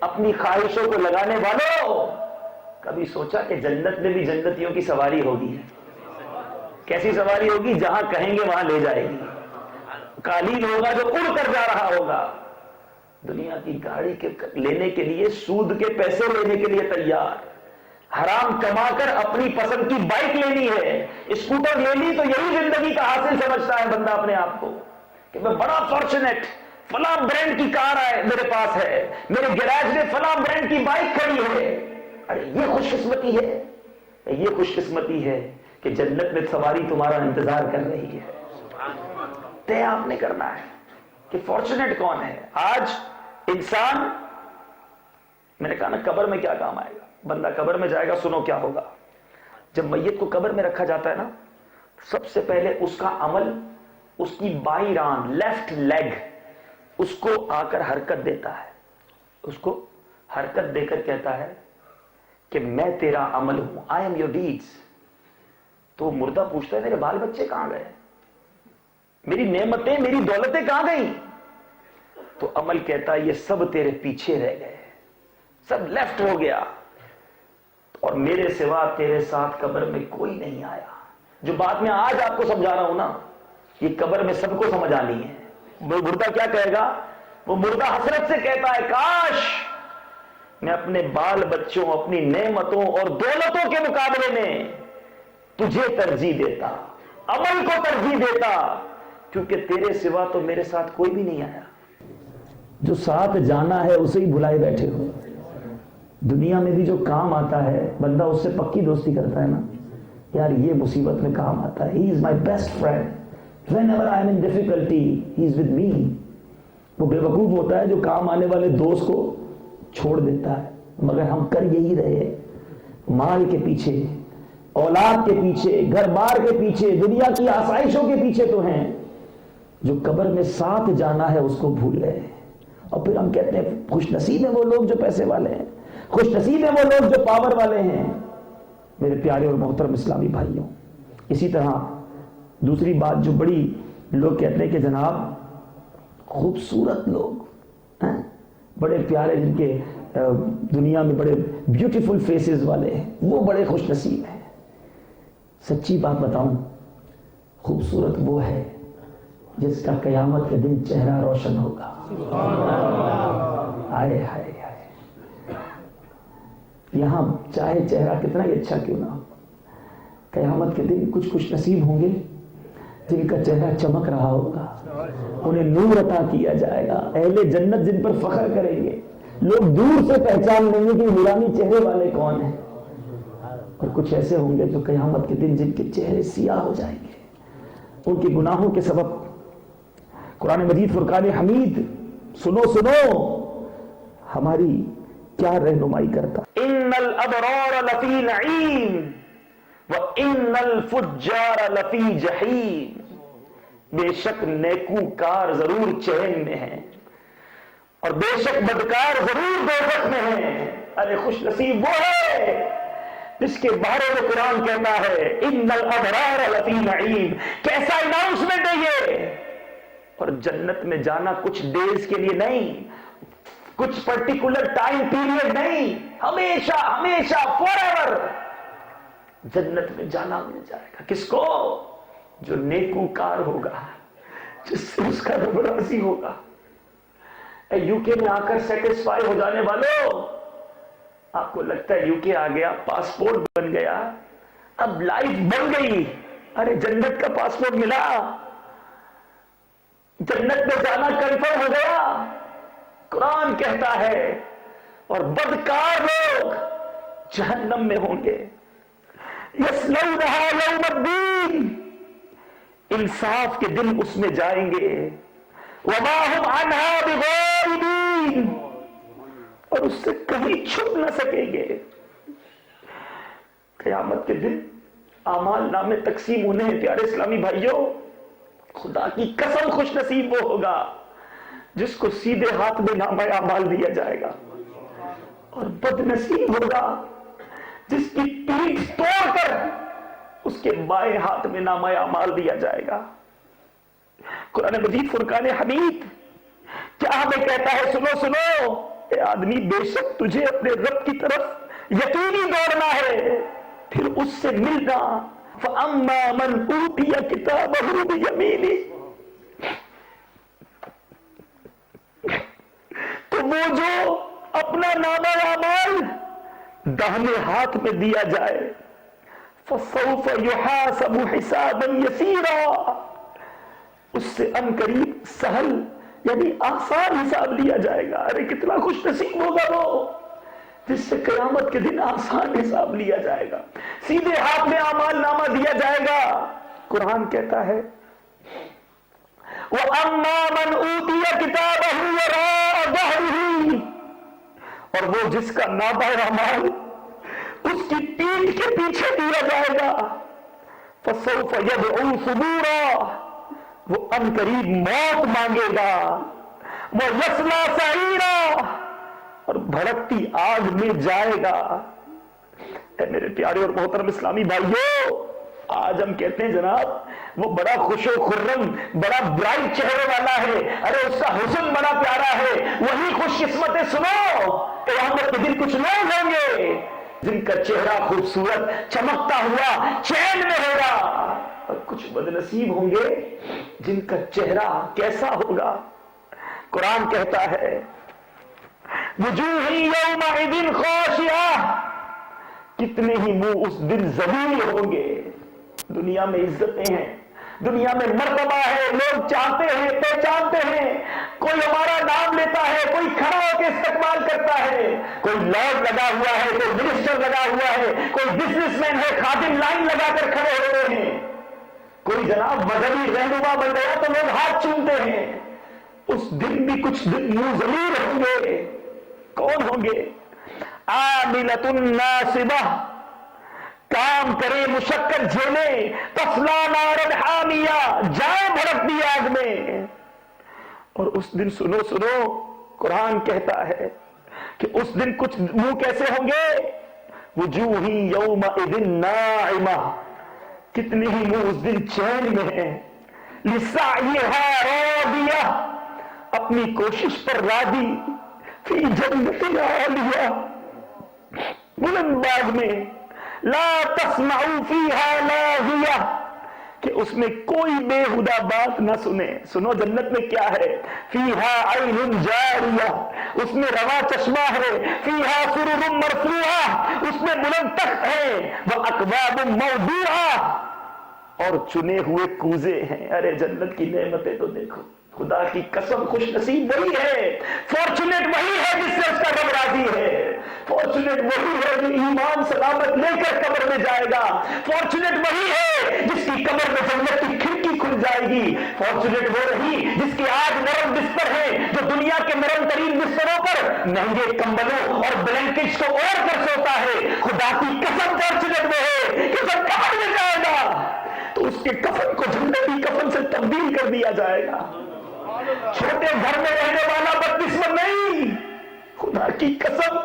اپنی خواہشوں کو لگانے والوں, کبھی سوچا کہ جنت میں بھی جنتیوں کی سواری ہوگی؟ کیسی سواری ہوگی, جہاں کہیں گے وہاں لے جائے گی. قالین ہوگا جو اڑ کر جا رہا ہوگا. دنیا کی گاڑی کے لینے کے لیے, سود کے پیسے لینے کے لیے تیار, حرام کما کر اپنی پسند کی بائک لینی ہے, اسکوٹر لے لی تو یہی زندگی کا حاصل سمجھتا ہے بندہ اپنے آپ کو, کہ میں بڑا فارچونیٹ, فلاں برانڈ کی کار میرے پاس ہے, میرے گیراج میں فلاں برانڈ کی بائک کھڑی ہے. ارے یہ خوش قسمتی ہے, یہ خوش قسمتی ہے کہ جنت میں سواری تمہارا انتظار کر رہی ہے. طے آپ نے کرنا ہے کہ فارچونیٹ کون ہے. آج انسان, میں نے کہا نا قبر میں کیا کام آئے گا, بندہ قبر میں جائے گا, سنو کیا ہوگا. جب میت کو قبر میں رکھا جاتا ہے نا, سب سے پہلے اس کا عمل, اس کی بائیں ران, لیفٹ لیگ, اس کو آ کر حرکت دیتا ہے, اس کو حرکت دے کر کہتا ہے کہ میں تیرا عمل ہوں, آئی ایم یور ڈیڈز. تو مردہ پوچھتا ہے میرے بال بچے کہاں گئے, میری نعمتیں, میری دولتیں کہاں گئیں؟ تو عمل کہتا ہے یہ سب تیرے پیچھے رہ گئے, سب لیفٹ ہو گیا, اور میرے سوا تیرے ساتھ قبر میں کوئی نہیں آیا. جو بات میں آج آپ کو سمجھا رہا ہوں نا, یہ قبر میں سب کو سمجھ آنی ہے. وہ مردہ کیا کہے گا, وہ مردہ حسرت سے کہتا ہے کاش میں اپنے بال بچوں, اپنی نعمتوں اور دولتوں کے مقابلے میں تجھے ترجیح دیتا, عمل کو ترجیح دیتا, کیونکہ تیرے سوا تو میرے ساتھ کوئی بھی نہیں آیا. جو ساتھ جانا ہے اسے ہی بلائے بیٹھے ہو. دنیا میں بھی جو کام آتا ہے بندہ اس سے پکی دوستی کرتا ہے نا, یار یہ مصیبت میں کام آتا ہے, he is my best friend, whenever I am in difficulty he is with me. وہ بے وقوف ہوتا ہے جو کام آنے والے دوست کو چھوڑ دیتا ہے. مگر ہم کر یہی رہے, مال کے پیچھے, اولاد کے پیچھے, گھر بار کے پیچھے, دنیا کی آسائشوں کے پیچھے تو ہیں. جو قبر میں ساتھ جانا ہے اس کو بھول گئے. اور پھر ہم کہتے ہیں خوش نصیب ہیں وہ لوگ جو پیسے والے ہیں, خوش نصیب ہیں وہ لوگ جو پاور والے ہیں. میرے پیارے اور محترم اسلامی بھائیوں, اسی طرح دوسری بات جو بڑی لوگ کہتے ہیں کہ جناب خوبصورت لوگ, بڑے پیارے جن کے دنیا میں بڑے بیوٹیفل فیسز والے ہیں، وہ بڑے خوش نصیب ہیں۔ سچی بات بتاؤں، خوبصورت وہ ہے جس کا قیامت کے دن چہرہ روشن ہوگا۔ ہائے ہائے ہائے، یہاں چاہے چہرہ کتنا ہی اچھا کیوں نہ ہو، قیامت کے دن کچھ خوش نصیب ہوں گے جن کا چہرہ چمک رہا ہوگا، انہیں نور عطا کیا جائے گا۔ اہل جنت جن پر فخر کریں گے، لوگ دور سے پہچان لیں گے کہ نورانی چہرے والے کون ہیں۔ اور کچھ ایسے ہوں گے جو قیامت کے دن جن کے چہرے سیاہ ہو جائیں گے ان کے گناہوں کے سبب۔ قرآن مجید فرقان حمید سنو ہماری کیا رہنمائی کرتا۔ ان الابرار لفی نعیم وان الفجار لفی جحیم، بے شک نیکوکار ضرور چین میں ہیں اور بے شک بدکار ضرور دوزخ میں ہیں۔ ارے خوش نصیب وہ ہے جس کے بارے میں قرآن کہتا ہے ان الابرار لفی نعیم، کیسا اناؤنسمنٹ ہے یہ۔ اور جنت میں جانا کچھ ڈیز کے لیے نہیں، کچھ پرٹیکولر ٹائم پیریڈ نہیں، ہمیشہ ہمیشہ فار ایور جنت میں جانا مل جائے گا۔ کس کو؟ جو نیکوکار ہوگا، جس سے اس کا رب راضی ہوگا۔ یو کے میں آ کر سیٹسفائی ہو جانے والوں، آپ کو لگتا ہے یو کے آ گیا، پاسپورٹ بن گیا، اب لائف بن گئی۔ ارے جنت کا پاسپورٹ ملا، جنت میں جانا کنفرم ہو گیا۔ قرآن کہتا ہے اور بدکار لوگ جہنم میں ہوں گے، یصلونہا یوم الدین، انصاف کے دن اس میں جائیں گے، وما ہم عنہا بغائبین، اور اس سے کہیں چھپ نہ سکیں گے۔ قیامت کے دن اعمال نامے تقسیم ہونے ہیں۔ پیارے اسلامی بھائیوں، خدا کی قسم خوش نصیب وہ ہوگا جس کو سیدھے ہاتھ میں نامہ اعمال دیا جائے گا، اور بد نصیب ہوگا جس کی پیٹھ توڑ کر اس کے بائیں ہاتھ میں نامہ اعمال دیا جائے گا۔ قرآن مجید فرقان حمید کیا ہمیں کہتا ہے؟ سنو اے آدمی، بے شک تجھے اپنے رب کی طرف یقینی دوڑنا ہے، پھر اس سے ملنا۔ فَأَمَّا مَنْ أُوتِيَ كِتَابَهُ بِيَمِينِهِ، تو وہ جو اپنا نامہ اعمال داہنے ہاتھ میں دیا جائے، فَسَوْفَ يُحَاسَبُ حِسَابًا يَسِيرًا، اس سے ان قریب سہل یعنی آسان حساب لیا جائے گا۔ ارے کتنا خوش نصیب ہوگا وہ جس سے قیامت کے دن آسان حساب لیا جائے گا، سیدھے ہاتھ میں اعمال نامہ دیا جائے گا۔ قرآن کہتا ہے وَأَمَّا مَنْ أُوتِيَ كِتَابَهُ وَرَاءَ ظَهْرِهِ، اور وہ جس کا نامہ اعمال اس کی پیٹھ کے پیچھے دیا جائے گا، فَسَوْفَ يَدْعُو ثُبُورًا، وہ ان قریب موت مانگے گا، وَيَصْلَىٰ سَعِيرًا، اور بھڑکتی آگ میں جائے گا۔ اے میرے پیارے اور محترم اسلامی بھائیوں، آج ہم کہتے ہیں جناب وہ بڑا خوش و خرم، بڑا برائٹ چہرے والا ہے، ارے اس کا حسن بڑا پیارا ہے۔ وہی خوش قسمتیں سنو، قیامت کے دن کچھ لوگ ہوں گے جن کا چہرہ خوبصورت چمکتا ہوا چین میں ہوگا، اور کچھ بد نصیب ہوں گے جن کا چہرہ کیسا ہوگا۔ قرآن کہتا ہے وجوہ یومئذ خاشعہ، کتنے ہی منہ اس دن ذلیل ہوں گے۔ دنیا میں عزتیں ہیں، دنیا میں مرتبہ ہے، لوگ چاہتے ہیں، پہچانتے ہیں، کوئی ہمارا نام لیتا ہے، کوئی کھڑا ہو کے استقبال کرتا ہے، کوئی لارڈ لگا ہوا ہے، کوئی منسٹر لگا ہوا ہے، کوئی بزنس مین ہے، خادم لائن لگا کر کھڑے ہوتے ہیں، کوئی جناب مذہبی رہنما بن گیا تو لوگ ہاتھ چومتے ہیں۔ اس دن بھی کچھ دن منہ ذلیل ہوں گے۔ کون ہوں گے؟ عاملۃ ناصبہ، کام کرے مشقت جھیلے، تصلیٰ نارا حامیہ، جائے بھڑکتی آگ میں۔ اور اس دن سنو قرآن کہتا ہے کہ اس دن کچھ منہ کیسے ہوں گے؟ وجوہ یومئذ ناعمہ، کتنے ہی منہ اس دن چین میں ہیں، لسعیہا راضیہ، اپنی کوشش پر راضی، فی جنت عالیہ، بلند باغ میں، لا تسمعوا فیہا لاغیہ، کہ اس میں کوئی بےہودہ بات نہ سنے۔ سنو جنت میں کیا ہے؟ فیہا عین جاریہ، اس میں رواں چشمہ ہے، فیہا سرر مرفوعہ، اس میں بلند تخت ہے، واکواب موضوعہ، اور چنے ہوئے کوزے ہیں۔ ارے جنت کی نعمتیں تو دیکھو، خدا کی قسم خوش نصیب وہی ہے، فارچونیٹ وہی ہے جس سے اس کا رب راضی ہے، فارچونیٹ وہی ہے جو ایمان سلامت لے کر قبر میں جائے گا، فارچونیٹ وہی ہے جس کی قبر میں جنت کی کھڑکی کھل جائے گی، فارچونیٹ وہ رہی جس کے آج نرم بستر ہے، جو دنیا کے نرم ترین بستروں پر مہنگے کمبلوں اور بلینکٹس کو اوڑھ کر سوتا ہے۔ خدا کی قسم فارچونیٹ وہ ہے کہ جب قبر میں جائے گا تو اس کے کفن کو جنتی کفن سے تبدیل کر دیا جائے گا۔ چھوٹے گھر میں رہنے والا بدقسمت نہیں، خدا کی قسم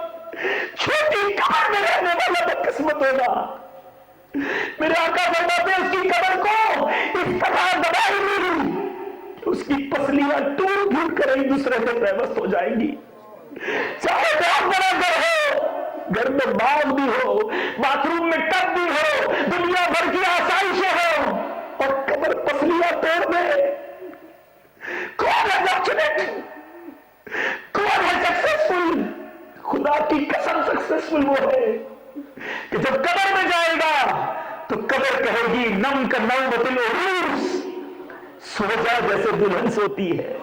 چھوٹی قبر میں رہنے والا بدقسمت ہوگا۔ میرے آقا فرماتے ہیں اس کی قبر کو اس طرح دبائی ملی کہ اس کی پسلیاں ٹوٹ پھوٹ کر ایک دوسرے سے پیوست ہو جائیں گی۔ چاہے بہت بڑا گھر ہو، گھر میں باغ بھی ہو، باتھ روم میں ٹب بھی ہو، دنیا بھر کی آسائشیں ہو، اور قبر پسلیاں توڑ دے، کون ہے فارچونیٹ؟ کون ہے سکسیسفل؟ خدا کی قسم سکسیسفل وہ ہے کہ جب قبر میں جائے گا تو قبر کہے گی نم کا نومۃ العروس، سو جا جیسے دلہن سوتی ہے۔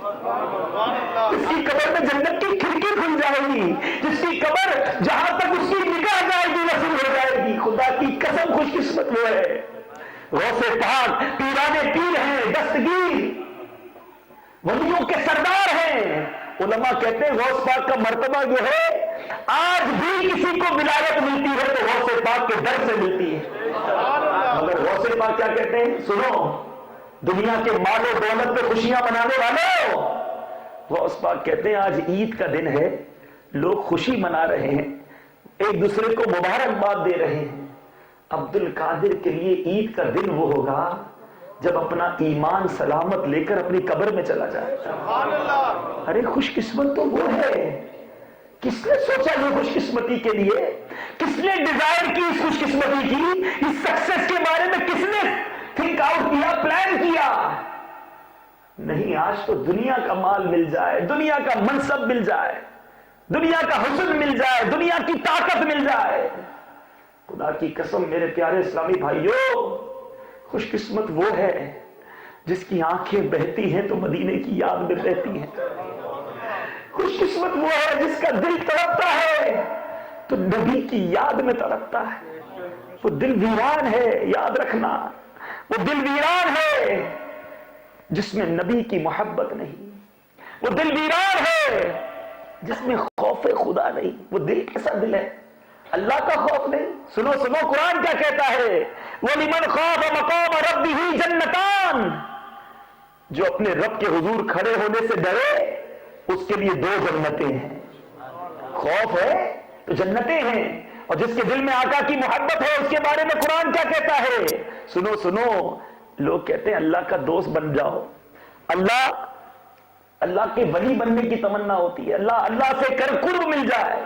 جس کی قبر میں جنت کی کھڑکی کھل جائے گی، جس کی قبر جہاں تک اس کی نگاہ جائے گی وصول ہو جائے گی۔ خدا کی قسم خوش قسمت وہ ہے۔ غوث پاک پیرانے پیر ہیں، دستگیر ولیوں کے سردار ہیں۔ علماء کہتے ہیں غوث پاک کا مرتبہ جو ہے آج بھی کسی کو ولایت ملتی ہے تو غوث پاک کے در سے ملتی ہے۔ مگر غوث پاک کیا کہتے ہیں؟ سنو، دنیا کے مال و دولت پہ خوشیاں منانے والوں، غوث پاک کہتے ہیں آج عید کا دن ہے، لوگ خوشی منا رہے ہیں، ایک دوسرے کو مبارکباد دے رہے ہیں۔ عبد القادر کے لیے عید کا دن وہ ہوگا جب اپنا ایمان سلامت لے کر اپنی قبر میں چلا جائے۔ ارے خوش قسمت تو وہ ہے، کس نے سوچا یہ خوش قسمتی کے لیے؟ کس نے ڈیزائر کی اس خوش قسمتی کی؟ اس سکسیس کے بارے میں کس نے تھنک آؤٹ کیا، پلان کیا؟ نہیں، آج تو دنیا کا مال مل جائے، دنیا کا منصب مل جائے، دنیا کا حسن مل جائے، دنیا کی طاقت مل جائے۔ خدا کی قسم میرے پیارے اسلامی بھائیوں، خوش قسمت وہ ہے جس کی آنکھیں بہتی ہیں تو مدینے کی یاد میں بہتی ہیں۔ خوش قسمت وہ ہے جس کا دل تڑپتا ہے تو نبی کی یاد میں تڑپتا ہے۔ وہ دل ویران ہے، یاد رکھنا، وہ دل ویران ہے جس میں نبی کی محبت نہیں، وہ دل ویران ہے جس میں خوف خدا نہیں۔ وہ دل کیسا دل ہے؟ اللہ کا خوف نہیں۔ سنو سنو قرآن کیا کہتا ہے، وَلِمَنْ خَافَ مَقَامَ رَبِّهِ جَنَّتَانِ، جو اپنے رب کے حضور کھڑے ہونے سے ڈرے اس کے لیے دو جنتیں ہیں۔ خوف ہے تو جنتیں ہیں، اور جس کے دل میں آقا کی محبت ہے اس کے بارے میں قرآن کیا کہتا ہے؟ سنو سنو، لوگ کہتے ہیں اللہ کا دوست بن جاؤ، اللہ کے ولی بننے کی تمنا ہوتی ہے، اللہ سے کر قرب مل جائے۔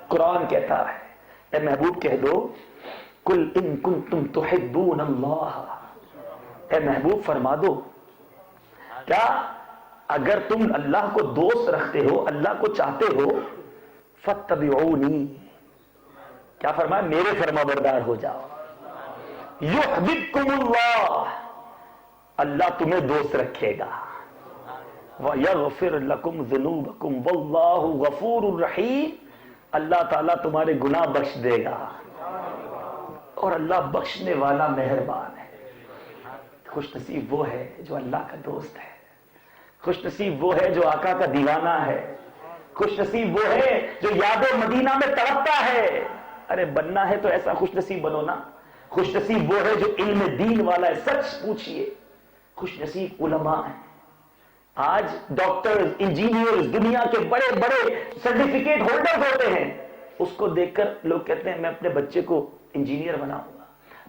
قرآن کہتا ہے اے محبوب کہہ دو کل ان کنتم تحبون اللہ، اے محبوب فرما دو کیا اگر تم اللہ کو دوست رکھتے ہو، اللہ کو چاہتے ہو، فاتبعونی، کیا فرمایا؟ میرے فرما بردار ہو جاؤ، یحببکم اللہ، اللہ تمہیں دوست رکھے گا، وَيَغْفِرْ لَكُمْ ذُنُوبَكُمْ وَاللَّهُ غَفُورٌ رَحِيمٌ، اللہ تعالیٰ تمہارے گناہ بخش دے گا اور اللہ بخشنے والا مہربان ہے۔ خوش نصیب وہ ہے جو اللہ کا دوست ہے، خوش نصیب وہ ہے جو آقا کا دیوانہ ہے، خوش نصیب وہ ہے جو یاد مدینہ میں تڑپتا ہے۔ ارے بننا ہے تو ایسا خوش نصیب بنو نا۔ خوش نصیب وہ ہے جو علم دین والا ہے، سچ پوچھئے۔ خوش نصیب علماء ہیں، آج ڈاکٹرز، انجینئرز، دنیا کے بڑے بڑے سرٹیفکیٹ ہولڈرز ہوتے ہیں، اس کو دیکھ کر لوگ کہتے ہیں میں اپنے بچے کو انجینئر بناؤں گا،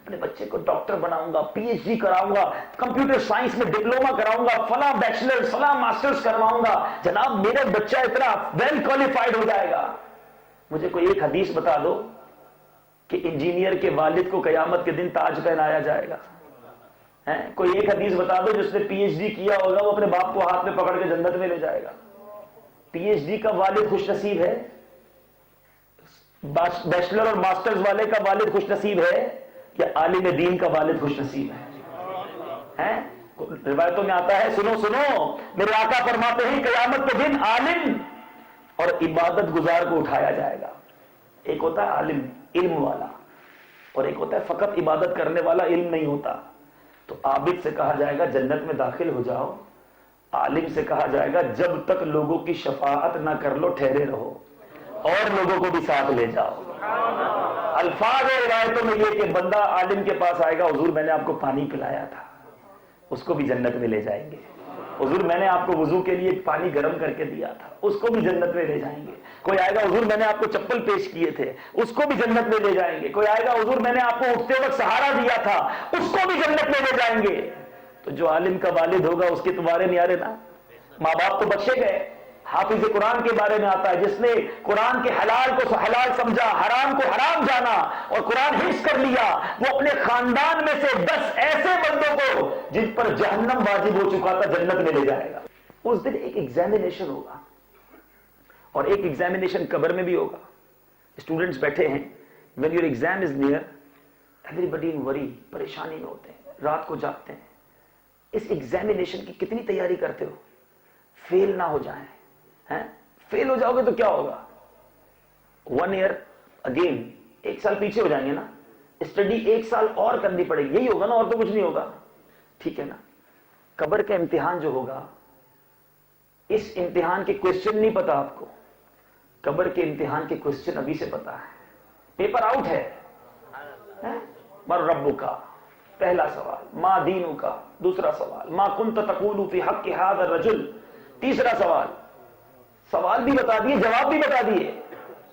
اپنے بچے کو ڈاکٹر بناؤں گا, پی ایچ ڈی کراؤں گا, کمپیوٹر سائنس میں ڈپلوما کراؤں گا, فلاں بیچلر فلاں ماسٹرز کرواؤں گا. جناب میرا بچہ اتنا ویل کوالیفائڈ ہو جائے گا. مجھے کوئی ایک حدیث بتا دو کہ انجینئر کے والد کو قیامت کے دن تاج پہنایا جائے گا. کوئی ایک حدیث بتا دو جس نے پی ایچ ڈی کیا ہوگا وہ اپنے باپ کو ہاتھ میں پکڑ کے جنت میں لے جائے گا. پی ایچ ڈی کا والد خوش نصیب ہے, بیچلر اور ماسٹرز والے کا والد خوش نصیب ہے, یا عالم دین کا والد خوش نصیب ہے؟ روایتوں میں آتا ہے, سنو میرے آقا فرماتے ہیں قیامت کے دن عالم اور عبادت گزار کو اٹھایا جائے گا. ایک ہوتا ہے عالم علم والا, اور ایک ہوتا ہے فقط عبادت کرنے والا, علم نہیں ہوتا. تو عابد سے کہا جائے گا جنت میں داخل ہو جاؤ, عالم سے کہا جائے گا جب تک لوگوں کی شفاعت نہ کر لو ٹھہرے رہو اور لوگوں کو بھی ساتھ لے جاؤ. الفاظ اور روایتوں میں یہ کہ بندہ عالم کے پاس آئے گا, حضور میں نے آپ کو پانی پلایا تھا, اس کو بھی جنت میں لے جائیں گے. حضور میں نے آپ کو وضو کے لیے پانی گرم کر کے دیا تھا, اس کو بھی جنت میں لے جائیں گے. کوئی آئے گا حضور میں نے آپ کو چپل پیش کیے تھے, اس کو بھی جنت میں لے جائیں گے. کوئی آئے گا حضور میں نے آپ کو اٹھتے وقت سہارا دیا تھا, اس کو بھی جنت میں لے جائیں گے. تو جو عالم کا والد ہوگا اس کے تمہارے نیارے نا. ماں باپ تو بخشے گئے. حافظ قرآن کے بارے میں آتا ہے جس نے قرآن کے حلال کو حلال سمجھا, حرام کو حرام جانا اور قرآن حفظ کر لیا, وہ اپنے خاندان میں سے 10 ایسے بندوں کو جن پر جہنم واجب ہو چکا تھا جنت میں لے جائے گا. اس دن ایک ایگزامینیشن ہوگا, اور ایک ایگزامینیشن قبر میں بھی ہوگا. اسٹوڈنٹس بیٹھے ہیں, when your exam is near, everybody in worry, پریشانی میں ہوتے ہیں, رات کو جاگتے ہیں. اس ایگزامینیشن کی کتنی تیاری کرتے ہو؟ فیل نہ ہو جائیں. فیل ہو جاؤ گے تو کیا ہوگا؟ 1 year اگین, 1 سال پیچھے ہو جائیں گے نا. اسٹڈی 1 سال اور کرنی پڑے گی, یہی ہوگا نا, اور تو کچھ نہیں ہوگا. ٹھیک ہے نا. قبر کا امتحان جو ہوگا, اس امتحان کے کوشچن نہیں پتا آپ کو, قبر کے امتحان کے کوشچن ابھی سے پتا ہے. پیپر آؤٹ ہے. من ربک, پہلا سوال. ما دینک, دوسرا سوال. ما کنت تقول فی حق ھذا الرجل, تیسرا سوال. سوال بھی بتا دیے, جواب بھی بتا دیے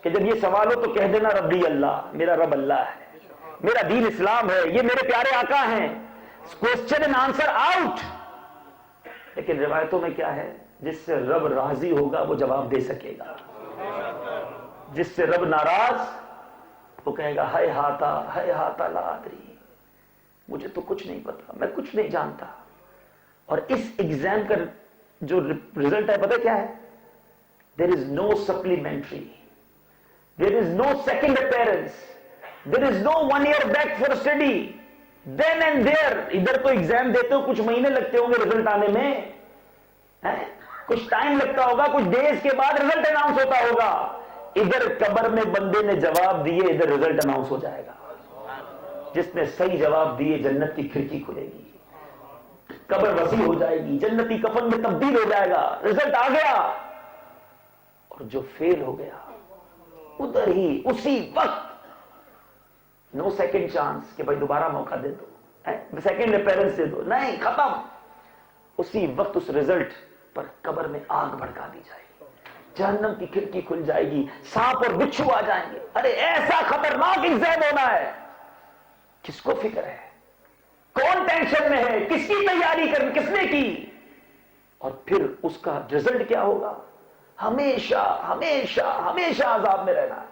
کہ جب یہ سوال ہو تو کہہ دینا ربی اللہ, میرا رب اللہ ہے, میرا دین اسلام ہے, یہ میرے پیارے آقا ہیں. Question and answer out. لیکن روایتوں میں کیا ہے, جس سے رب راضی ہوگا وہ جواب دے سکے گا, جس سے رب ناراض وہ کہے گا ہائے ہاتا لا ادری, مجھے تو کچھ نہیں پتا, میں کچھ نہیں جانتا. اور اس ایگزام کا جو رزلٹ ہے پتہ کیا ہے؟ There is no supplementary, there is no second appearance, there is no 1 year back for study, then and there. ادھر تو ایگزام دیتے ہو, کچھ مہینے لگتے ہوں گے رزلٹ آنے میں, کچھ ٹائم لگتا ہوگا, کچھ ڈیز کے بعد رزلٹ اناؤنس ہوتا ہوگا. ادھر قبر میں بندے نے جواب دیے, ادھر رزلٹ اناؤنس ہو جائے گا. جس نے صحیح جواب دیے جنت کی کھڑکی کھلے گی, قبر وسیع ہو جائے گی, جنتی کفن میں تبدیل ہو جائے گا, رزلٹ آ گیا. اور جو فیل ہو گیا ادھر ہی اسی وقت, نو سیکنڈ چانس کہ بھائی دوبارہ موقع دے دو, سیکنڈ اپیرنس دے دو, نہیں, ختم. اسی وقت اس رزلٹ پر قبر میں آگ بھڑکا دی جائے گی, جہنم کی کھڑکی کھل جائے گی, سانپ اور بچھو آ جائیں گے. ارے ایسا خطرناک ایگزام ہونا ہے, کس کو فکر ہے, کون ٹینشن میں ہے, کس کی تیاری کر, کس نے کی. اور پھر اس کا رزلٹ کیا ہوگا؟ ہمیشہ ہمیشہ ہمیشہ عذاب میں رہنا ہے.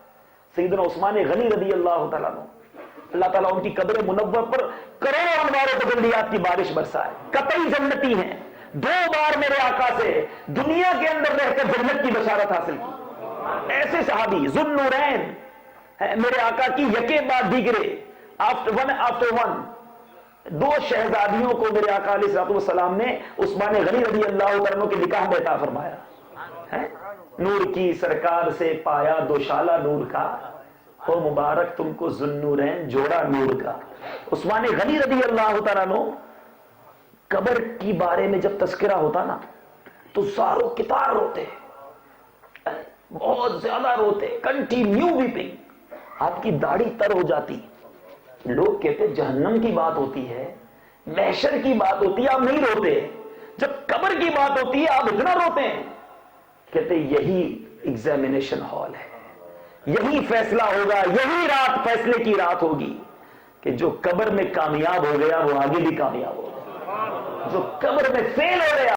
سیدنا عثمان غنی رضی اللہ تعالیٰ عنہ, اللہ تعالیٰ ان کی قبر منور پر کروڑوں انوار و تجلیات کی بارش برسائے. قطعی جنتی ہیں, 2 بار میرے آقا سے دنیا کے اندر رہ کر جنت کی بشارت حاصل کی. ایسے صحابی ذو النورین میرے آقا کی یکے بعد دیگرے, after one, 2 شہزادیوں کو میرے آقا علیہ السلام نے عثمان غنی رضی اللہ عنہ کے نکاح میں عطا فرمایا. نور کی سرکار سے پایا دوشالہ نور کا, ہو مبارک تم کو ذو النورین جوڑا نور کا. عثمان غنی رضی اللہ تعالیٰ عنہ, قبر کی بارے میں جب تذکرہ ہوتا نا تو زارو کتار روتے, بہت زیادہ روتے, کنٹینیو ویپنگ. آپ کی داڑھی تر ہو جاتی. لوگ کہتے جہنم کی بات ہوتی ہے, محشر کی بات ہوتی ہے, آپ نہیں روتے. جب قبر کی بات ہوتی ہے آپ اتنا روتے ہیں. کہتے یہی ایگزامینیشن ہال ہے, یہی فیصلہ ہوگا, یہی رات فیصلے کی رات ہوگی. کہ جو قبر میں کامیاب ہو گیا وہ آگے بھی کامیاب ہو گیا، جو قبر میں فیل ہو گیا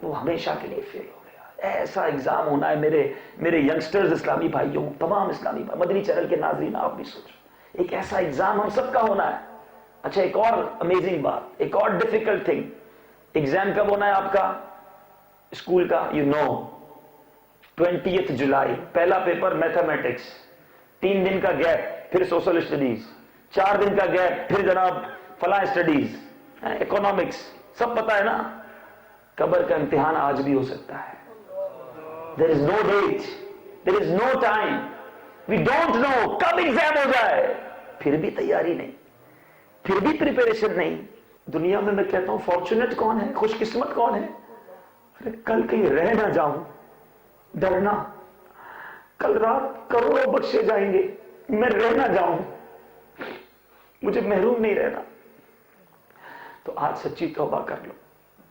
وہ ہمیشہ کے لیے فیل ہو گیا۔ ایسا ایگزام ہونا ہے میرے ینگسٹرز اسلامی بھائیوں، تمام اسلامی بھائی، مدنی چینل کے ناظرین، آپ بھی سوچو، ایک ایسا ایگزام ہم سب کا ہونا ہے۔ اچھا ایک اور امیزنگ بات، ایک اور ڈیفیکلٹ تھنگ، ایگزام کب ہونا ہے آپ کا اسکول کا؟ 20 جولائی پہلا پیپر میتھمیٹکس، 3 دن کا گیپ، پھر سوشل اسٹڈیز، 4 دن کا گیپ، پھر جناب فلاں اسٹڈیز، اکنامکس، سب پتا ہے نا۔ قبر کا امتحان آج بھی ہو سکتا ہے۔ there is no date, there is no time, we don't know کب ایگزام ہو جائے، پھر بھی تیاری نہیں، پھر بھی پریپریشن نہیں۔ دنیا میں کہتا ہوں فارچونیٹ کون ہے، خوش قسمت کون ہے؟ کل کہیں رہ نہ جاؤں، ڈرنا، کل رات کروڑوں بخشے جائیں گے، میں رہ نہ جاؤں، مجھے محروم نہیں رہنا۔ تو آج سچی توبہ کر لو،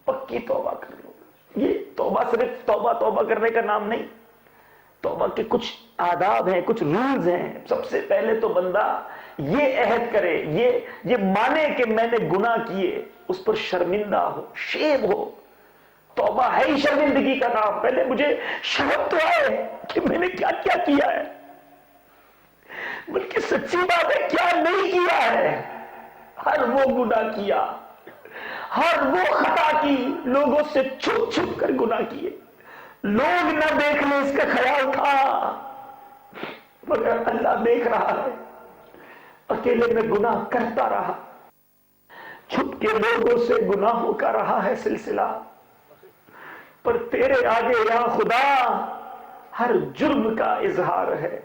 پکی توبہ کر لو۔ یہ توبہ صرف توبہ کرنے کا نام نہیں، توبہ کے کچھ آداب ہیں، کچھ رولز ہیں۔ سب سے پہلے تو بندہ یہ عہد کرے، یہ مانے کہ میں نے گناہ کیے، اس پر شرمندہ ہو، شیم ہو۔ توبہ ہے ہی شرمندگی کا نام۔ پہلے مجھے شرم تو آئے کہ میں نے کیا کیا کیا ہے، بلکہ سچی بات ہے کیا نہیں کیا ہے۔ ہر وہ گناہ کیا، ہر وہ خطا کی، لوگوں سے چھپ چھپ کر گناہ کیے، لوگ نہ دیکھ لیں اس کا خیال تھا، مگر اللہ دیکھ رہا ہے۔ اکیلے میں گناہ کرتا رہا، چھپ کے لوگوں سے گناہوں کا رہا ہے سلسلہ، پر تیرے آگے یا خدا ہر جرم کا اظہار ہے۔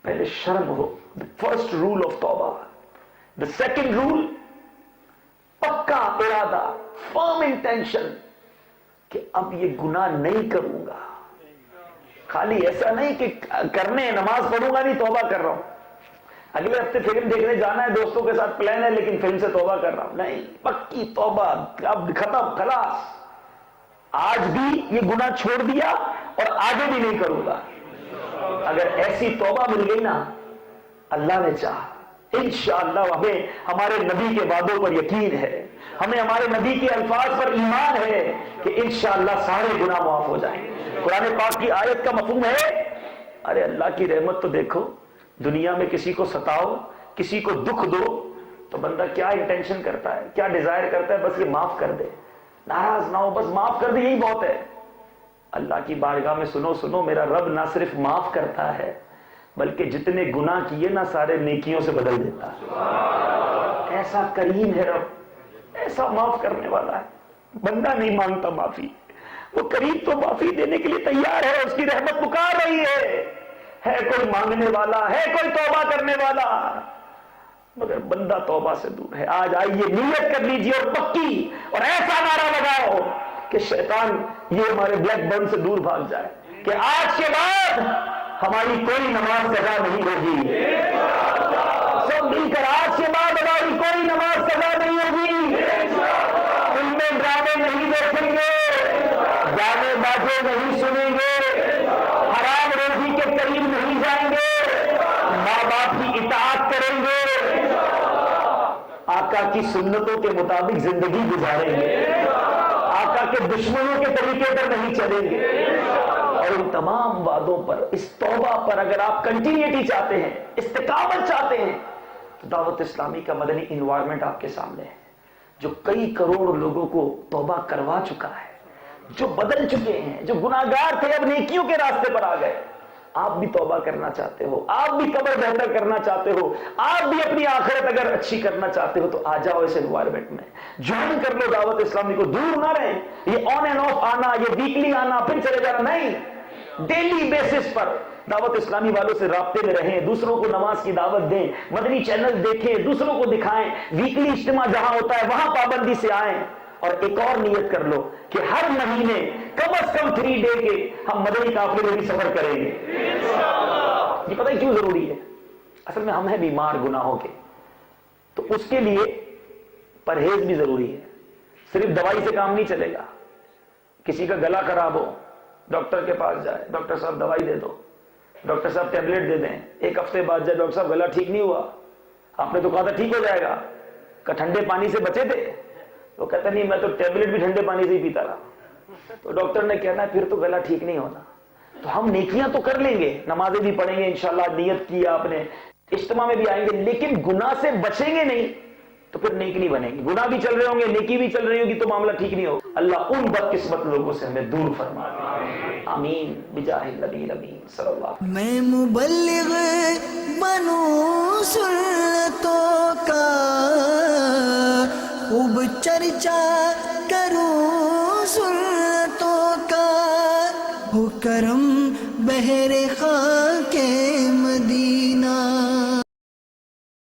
پہلے شرم ہو، فرسٹ رول آف توبہ۔ دا سیکنڈ رول، پکا ارادہ، فرم انٹینشن کہ اب یہ گناہ نہیں کروں گا۔ خالی ایسا نہیں کہ کرنے نماز پڑھوں گا نہیں توبہ کر رہا ہوں، اگلے ہفتے فلم دیکھنے جانا ہے دوستوں کے ساتھ پلان ہے لیکن فلم سے توبہ کر رہا ہوں، نہیں، پکی توبہ، اب ختم، خلاص، آج بھی یہ گناہ چھوڑ دیا اور آگے بھی نہیں کروں گا۔ اگر ایسی توبہ مل گئی نا، اللہ نے چاہا انشاءاللہ، ہمیں ہمارے نبی کے وعدوں پر یقین ہے، ہمیں ہمارے نبی کے الفاظ پر ایمان ہے کہ انشاءاللہ سارے گناہ معاف ہو جائیں۔ قرآن پاک کی آیت کا مفہوم ہے، ارے اللہ کی رحمت تو دیکھو، دنیا میں کسی کو ستاؤ، کسی کو دکھ دو تو بندہ کیا انٹینشن کرتا ہے، کیا ڈیزائر کرتا ہے؟ بس یہ معاف کر دے، ناراض نہ ہو، بس معاف کر دے، یہی بہت ہے۔ اللہ کی بارگاہ میں سنو، میرا رب نہ صرف معاف کرتا ہے بلکہ جتنے گناہ کیے نا سارے نیکیوں سے بدل دیتا ہے۔ ایسا کریم ہے رب، ایسا معاف کرنے والا ہے۔ بندہ نہیں مانگتا معافی، وہ کریم تو معافی دینے کے لیے تیار ہے، اس کی رحمت پکار رہی ہے کوئی مانگنے والا، ہے کوئی توبہ کرنے والا، مگر بندہ توبہ سے دور ہے۔ آج آئیے نیت کر لیجئے اور پکی اور ایسا نعرہ لگاؤ کہ شیطان یہ ہمارے بلیک برن سے دور بھاگ جائے کہ آج کے بعد ہماری کوئی نماز قضا نہیں ہوگی۔ سب مل کر آج کے بعد ہماری کوئی نماز قضا نہیں ہوگی، ان میں ڈرامے نہیں دیکھیں گے، گانے بازے نہیں سنیں گے، حرام روزی کے قریب نہیں جائیں گے، ماں باپ کی اطاعت کریں گے، آقا کی سنتوں کے مطابق زندگی گزاریں گے، آقا کے دشمنوں کے طریقے پر نہیں چلیں گے۔ اور ان تمام وعدوں پر، اس توبہ پر اگر آپ کنٹینیوٹی چاہتے ہیں، استقامت چاہتے ہیں، تو دعوت اسلامی کا مدنی انوائرمنٹ آپ کے سامنے ہے، جو کئی کروڑ لوگوں کو توبہ کروا چکا ہے، جو بدل چکے ہیں، جو گناہگار تھے اب نیکیوں کے راستے پر آ گئے۔ آپ بھی توبہ کرنا چاہتے ہو، آپ بھی قبر بہتر کرنا چاہتے ہو، آپ بھی اپنی آخرت اگر اچھی کرنا چاہتے ہو تو آ جاؤ اس انوائرمنٹ میں، جوائن کر لو دعوت اسلامی کو۔ دور نہ رہیں، یہ آن اینڈ آف آنا، یہ ویکلی آنا پھر چلے جانا نہیں، ڈیلی بیسس پر دعوت اسلامی والوں سے رابطے میں رہیں، دوسروں کو نماز کی دعوت دیں، مدنی چینل دیکھیں، دوسروں کو دکھائیں، ویکلی اجتماع جہاں ہوتا ہے وہاں پابندی سے آئیں۔ اور ایک اور نیت کر لو کہ ہر مہینے کم از کم 3 ڈے کے ہم مدنی قافلے میں بھی سفر کریں گے۔ یہ پتہ ہی کیوں ضروری ہے؟ اصل میں ہم ہیں بیمار گناہوں کے، تو اس کے لیے پرہیز بھی ضروری ہے، صرف دوائی سے کام نہیں چلے گا۔ کسی کا گلا خراب ہو، ڈاکٹر کے پاس جائے، ڈاکٹر صاحب دوائی دے دو، ڈاکٹر صاحب ٹیبلٹ دے دیں. ایک ہفتے بعد جب ڈاکٹر صاحب گلا ٹھیک نہیں ہوا, آپ نے تو کہا تھا ٹھیک ہو جائے گا, کہ ٹھنڈے پانی سے بچے تھے؟ تو کہتا نہیں, میں تو ٹیبلٹ بھی ٹھنڈے پانی سے ہی پیتا رہا. تو ڈاکٹر نے کہنا پھر تو گلا ٹھیک نہیں ہونا. تو ہم نیکیاں تو کر لیں گے, نمازیں بھی پڑھیں گے انشاءاللہ, نیت کی آپ نے, اجتماع میں بھی آئیں گے, لیکن گناہ سے بچیں گے نہیں تو پھر نیک نہیں بنیں گے. گناہ بھی چل رہے ہوں گے, نیکی بھی چل رہی ہوگی, تو معاملہ ٹھیک نہیں ہوگا. اللہ ان بدقسمت لوگوں سے ہمیں دور فرما دے. آمین بجاہ النبی الامین صلی اللہ علیہ وسلم. میں مبلغ بنوں سنتوں کا, خوب چرچا کروں سنتوں کا, ہو کرم بہر خاک